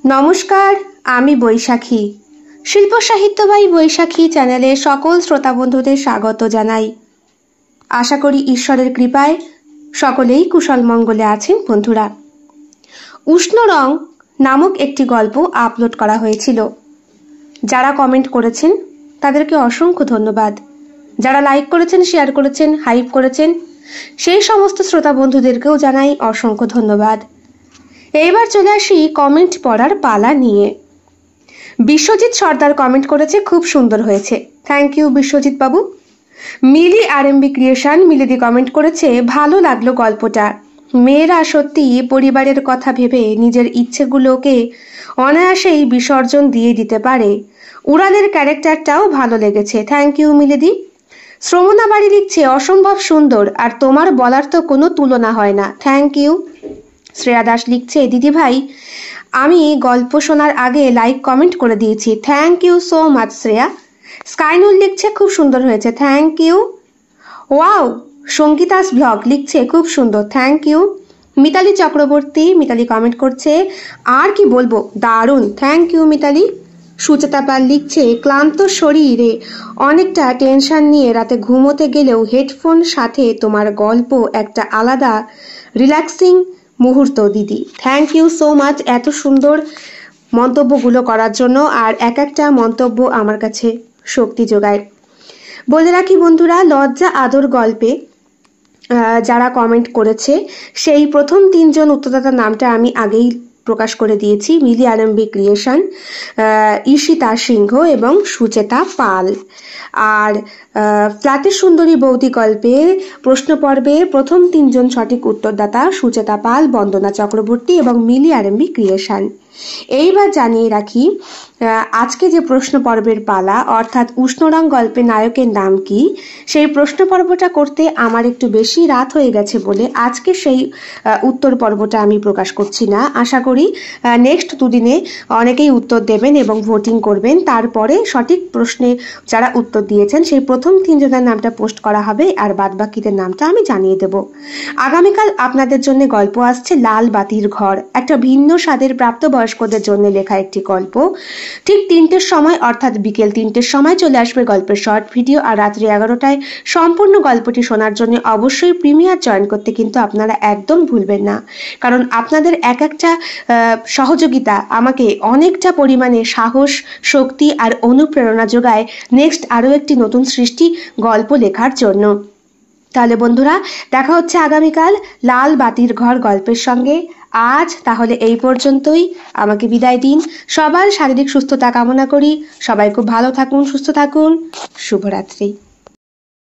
নমস্কার, আমি বৈশাখী। শিল্প সাহিত্য বাই বৈশাখী চ্যানেলে সকল শ্রোতা বন্ধুদের স্বাগত জানাই। আশা করি ঈশ্বরের কৃপায় সকলেই কুশল মঙ্গলে আছেন। বন্ধুরা, উষ্ণ রং নামক একটি গল্প আপলোড করা হয়েছিল। যারা কমেন্ট করেছেন তাদেরকে অসংখ্য ধন্যবাদ। যারা লাইক করেছেন, শেয়ার করেছেন, হাইপ করেছেন, সেই সমস্ত শ্রোতা বন্ধুদেরকেও জানাই অসংখ্য ধন্যবাদ। এইবার চলে আসি কমেন্ট পড়ার পালা নিয়ে। বিশ্বজিৎ সর্দার কমেন্ট করেছে, খুব সুন্দর হয়েছে। Thank you Biswajit Babu. Milli RMB creation মিলিদি comment করেছে, ভালো লাগলো গল্পটা। মেয়েরা সত্যি পরিবারের কথা ভেবে নিজের ইচ্ছেগুলোকে অনায়াসেই বিসর্জন দিয়ে দিতে পারে। উড়ানের ক্যারেক্টারটাও ভালো লেগেছে। Thank you মিলিদি। শ্রমণা বাড়ি লিখছে, অসম্ভব সুন্দর, আর তোমার বলার তো কোনো তুলনা হয় না। Thank you. শ্রেয়া দাস লিখছে, দিদি ভাই আমি গল্প শোনার আগে লাইক কমেন্ট করে দিয়েছি। Thank you so much Shreya. Skainul লিখছে, খুব সুন্দর হয়েছে। Thank you. Wow. Sangeetas blog লিখছে, খুব সুন্দর। Thank you. Mitali Chakraborty comment করছে, আর কি বলবো, দারুণ। Thank you Mitali. সুচেতা পাল লিখছে, ক্লান্ত শরীরে অনেকটা টেনশন নিয়ে রাতে ঘুমোতে গেলেও হেডফোন সাথে তোমার গল্প একটা আলাদা রিল্যাক্সিং মুহূর্ত দিদি। থ্যাংক ইউ সো মাচ এত সুন্দর মন্তব্যগুলো করার জন্য। আর এক একটা মন্তব্য আমার কাছে শক্তি যোগায়। বলে রাখি বন্ধুরা, লজ্জা আদর গল্পে যারা কমেন্ট করেছে সেই প্রথম 3 জন উত্তরদাতার নামটা আমি আগেই প্রকাশ করে দিয়েছি। মিলি আরএমবি ক্রিয়েশন, ঈশিতা সিংহ এবং সুচেতা পাল। আর ফ্ল্যাটের সুন্দরী বৌদি গল্পের প্রশ্ন পর্বে প্রথম 3 জন সঠিক উত্তরদাতা সুচেতা পাল, বন্দনা চক্রবর্তী এবং মিলি আরএমবি ক্রিয়েশন। এইবার জানিয়ে রাখি, আজকে যে প্রশ্ন পর্বের পালা, অর্থাৎ উষ্ণরং গল্পের নায়কের নাম কি, সেই প্রশ্ন পর্বটা করতে আমার একটু বেশি রাত হয়ে গেছে বলে আজকে সেই উত্তর পর্বটা আমি প্রকাশ করছি না। আশা করি নেক্সট 2 দিনে অনেকেই উত্তর দেবেন এবং ভোটিং করবেন। তারপরে সঠিক প্রশ্নে যারা উত্তর দিয়েছেন সেই প্রথম 3 জনের নামটা পোস্ট করা হবে, আর বাদবাকিদের নামটা আমি জানিয়ে দেব। আগামীকাল আপনাদের জন্য গল্প আসছে লাল বাতির ঘর, একটা ভিন্ন স্বাদের প্রাপ্তবয়স্কদের জন্য লেখা একটি গল্প। ঠিক 3টের সময়, অর্থাৎ বিকেল 3টের সময় চলে আসবে গল্পের শর্ট ভিডিও। আর রাত্রি 11টায় সম্পূর্ণ গল্পটি শোনার জন্য অবশ্যই প্রিমিয়ার জয়েন করতে কিন্তু আপনারা একদম ভুলবেন না, কারণ আপনাদের এক একটা সহযোগিতা আমাকে অনেকটা পরিমাণে সাহস, শক্তি আর অনুপ্রেরণা যোগায় নেক্সট আরও একটি নতুন সৃষ্টি গল্প লেখার জন্য। তাহলে বন্ধুরা, দেখা হচ্ছে আগামীকাল লাল বাতির ঘর গল্পের সঙ্গে। আজ তাহলে এই পর্যন্তই, আমাকে বিদায় দিন। সবার শারীরিক সুস্থতা কামনা করি। সবাই খুব ভালো থাকুন, সুস্থ থাকুন। শুভরাত্রি।